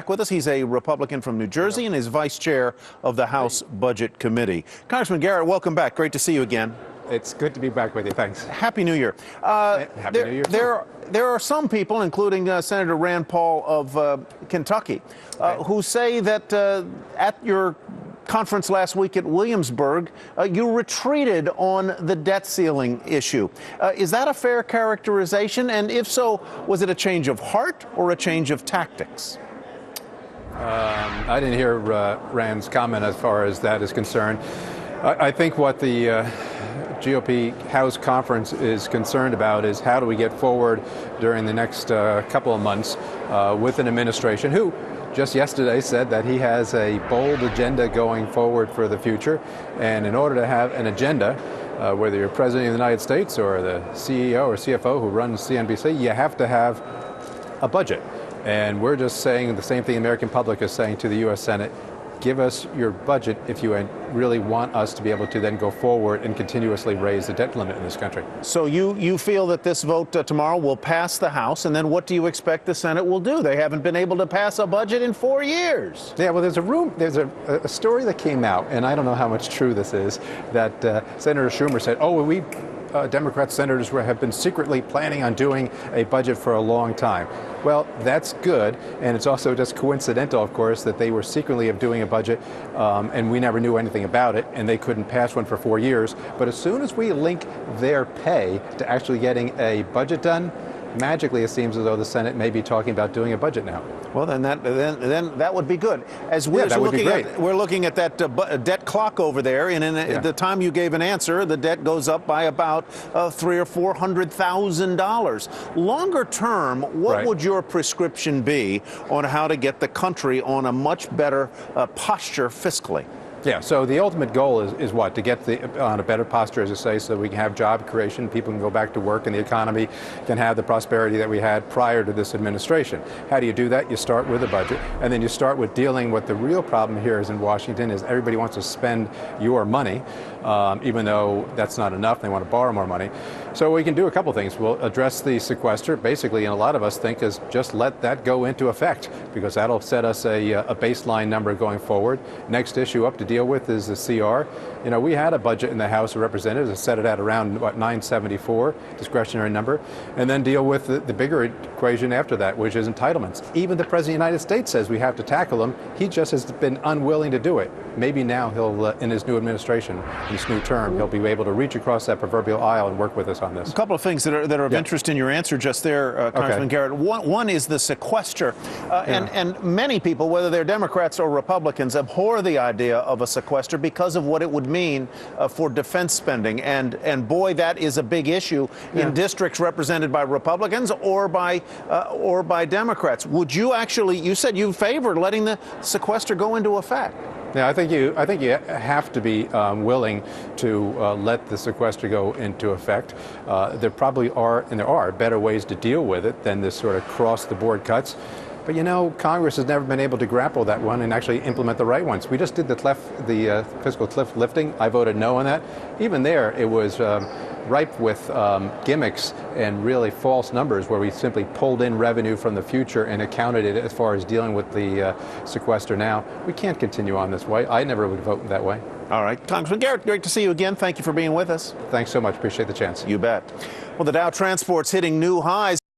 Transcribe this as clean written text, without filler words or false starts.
back with us. He's a Republican from New Jersey and is vice chair of the House Budget Committee. Congressman Garrett, welcome back. Great to see you again. It's good to be back with you. Thanks. Happy New Year. Happy New Year. There are some people, including Senator Rand Paul of Kentucky, who say that at your conference last week at Williamsburg, you retreated on the debt ceiling issue. Is that a fair characterization? And if so, was it a change of heart or a change of tactics? I didn't hear Rand's comment as far as that is concerned. I think what the GOP House Conference is concerned about is how do we get forward during the next couple of months with an administration who just yesterday said that he has a bold agenda going forward for the future. And in order to have an agenda, whether you're president of the United States or the CEO or CFO who runs CNBC, you have to have a budget. And we're just saying the same thing the American public is saying to the U.S. Senate. Give us your budget if you really want us to be able to then go forward and continuously raise the debt limit in this country. So you feel that this vote tomorrow will pass the House, and then what do you expect the Senate will do? They haven't been able to pass a budget in 4 years. Yeah, well, there's a story that came out, and I don't know how much true this is, that Senator Schumer said, we Democrat senators have been secretly planning on doing a budget for a long time. Well, that's good, and it's also just coincidental, of course, that they were secretly doing a budget, and we never knew anything about it, and they couldn't pass one for 4 years. But as soon as we link their pay to actually getting a budget done, magically it seems as though the Senate may be talking about doing a budget now. Well, then that would be good. We're looking at that debt clock over there, and in the time you gave an answer, the debt goes up by about $300,000 or $400,000. Longer term, what would your prescription be on how to get the country on a much better posture fiscally? Yeah, so the ultimate goal is what? To get on a better posture, as I say, so we can have job creation, people can go back to work, and the economy can have the prosperity that we had prior to this administration. How do you do that? You start with a budget, and then you start with dealing with the real problem here is in Washington is everybody wants to spend your money, even though that's not enough. They want to borrow more money. So we can do a couple things. We'll address the sequester, basically, and a lot of us think is just let that go into effect, because that'll set us a baseline number going forward. Next issue up to deal with is the CR. You know, we had a budget in the House of Representatives that set it at around, 974, discretionary number, and then deal with the bigger equation after that, which is entitlements. Even the President of the United States says we have to tackle them. He just has been unwilling to do it. Maybe now he'll, in his new administration, this new term, he'll be able to reach across that proverbial aisle and work with us on this. A couple of things that are of interest in your answer just there, Congressman Garrett. One is the sequester. And many people, whether they're Democrats or Republicans, abhor the idea of a sequester because of what it would mean for defense spending. And boy, that is a big issue in districts represented by Republicans or by Democrats. Would you actually, you said you favor letting the sequester go into effect. Yeah, I think you have to be willing to let the sequester go into effect. There probably are, and there are, better ways to deal with it than this sort of cross-the-board cuts. But you know, Congress has never been able to grapple that one and actually implement the right ones. We just did the fiscal cliff lifting. I voted no on that. Even there, it was ripe with gimmicks and really false numbers where we simply pulled in revenue from the future and accounted it as far as dealing with the sequester now. We can't continue on this way. I never would vote that way. All right. Congressman Garrett, great to see you again. Thank you for being with us. Thanks so much. Appreciate the chance. You bet. Well, the Dow Transport's hitting new highs.